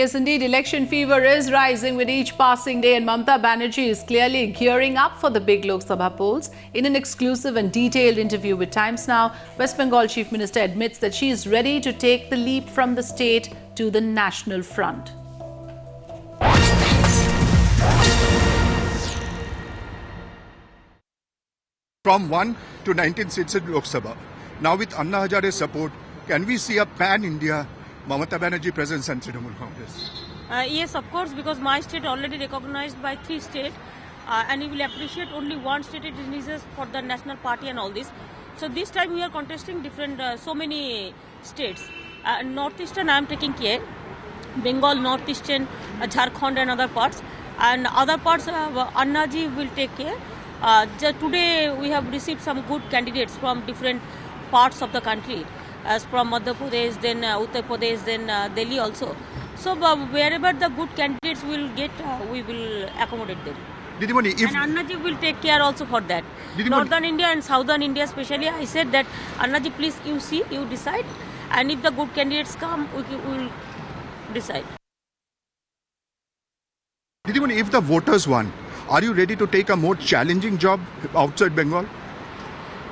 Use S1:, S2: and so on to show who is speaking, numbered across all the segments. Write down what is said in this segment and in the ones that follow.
S1: Yes, indeed, election fever is rising with each passing day, and Mamata Banerjee is clearly gearing up for the big Lok Sabha polls. In an exclusive and detailed interview with Times Now, West Bengal Chief Minister admits that she is ready to take the leap from the state to the national front.
S2: From 1 to 19 seats in Lok Sabha. Now with Anna Hazare's support, can we see a pan-India Mamata Banerjee presence and Trinamool Congress?
S3: Yes, of course, because my state already recognized by 3 states, and we will appreciate only one state it releases for the national party and all this. So this time we are contesting different, so many states. Northeastern I am taking care, Bengal, Northeastern, Jharkhand and other parts. And other parts, Anna ji will take care. Today we have received some good candidates from different parts of the country, as from Madhya Pradesh, then Uttar Pradesh, then Delhi also. So wherever the good candidates will get, we will accommodate them.
S2: Didimoni, if
S3: and Anna ji will take care also for that. Northern India and Southern India especially, I said that Anna ji, please you see, you decide, and if the good candidates come, we will decide.
S2: Didimoni, if the voters won, are you ready to take a more challenging job outside Bengal?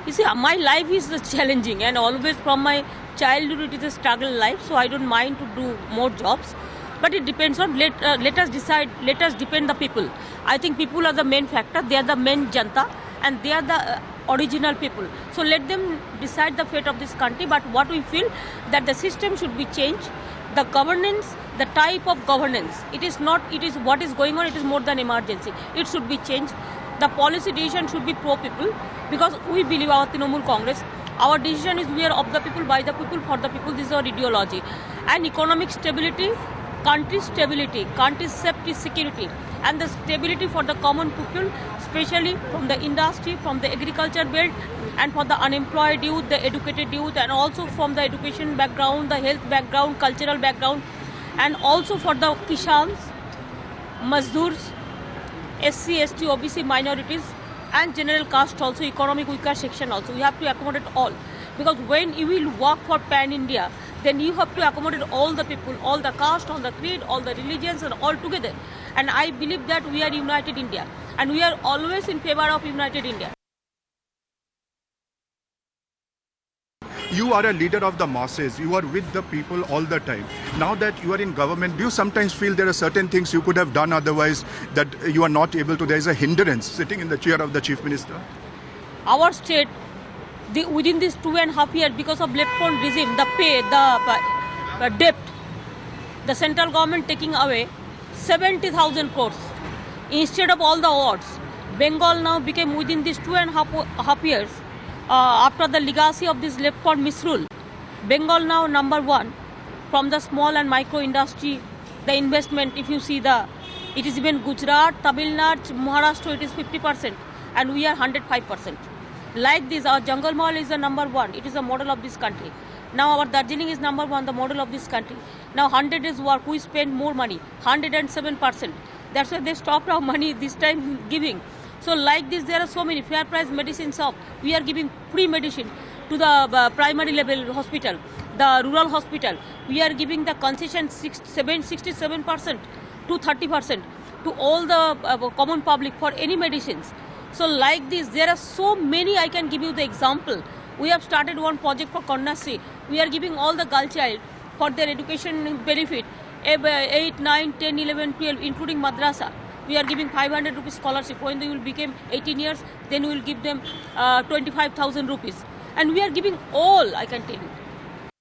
S3: You see, my life is challenging, and always from my childhood it is a struggle life, so I don't mind to do more jobs. But it depends on, let us decide, let us depend the people. I think people are the main factor, they are the main janta, and they are the original people. So let them decide the fate of this country, but what we feel that the system should be changed, the governance, the type of governance, it is what is going on, it is more than emergency. It should be changed. The policy decision should be pro-people, because we believe our Trinamool Congress, our decision is we are of the people, by the people, for the people. This is our ideology. And economic stability, country safety, security, and the stability for the common people, especially from the industry, from the agriculture belt, and for the unemployed youth, the educated youth, and also from the education background, the health background, cultural background, and also for the Kishans, Mazdoors, SC, ST, OBC minorities, and general caste also, economic weaker section also. We have to accommodate all. Because when you will work for pan-India, then you have to accommodate all the people, all the caste, all the creed, all the religions, and all together. And I believe that we are united India. And we are always in favor of united India.
S2: You are a leader of the masses. You are with the people all the time. Now that you are in government, do you sometimes feel there are certain things you could have done otherwise that you are not able to? There is a hindrance sitting in the chair of the Chief Minister.
S3: Our state, within these 2.5 years, because of left-front regime, the pay, the debt, the central government taking away 70,000 crores instead of all the awards. Bengal now became, within these 2.5 years, after the legacy of this left-front misrule, Bengal now number 1 from the small and micro industry. The investment, if you see it is even Gujarat, Tamil Nadu, Maharashtra, it is 50%, and we are 105%. Like this, our Jungle Mall is the number 1. It is a model of this country. Now our Darjeeling is number 1, the model of this country. Now 100 days work, we spend more money, 107%. That's why they stopped our money this time giving. So like this, there are so many fair price medicine shop. We are giving free medicine to the primary level hospital, the rural hospital. We are giving the concession 67% to 30% to all the common public for any medicines. So like this, there are so many. I can give you the example. We have started one project for Kannasri. We are giving all the girl child for their education benefit, 8, 9, 10, 11, 12, including madrasa. We are giving 500 rupees scholarship. When they will become 18 years, then we will give them 25,000 rupees. And we are giving all, I can tell you.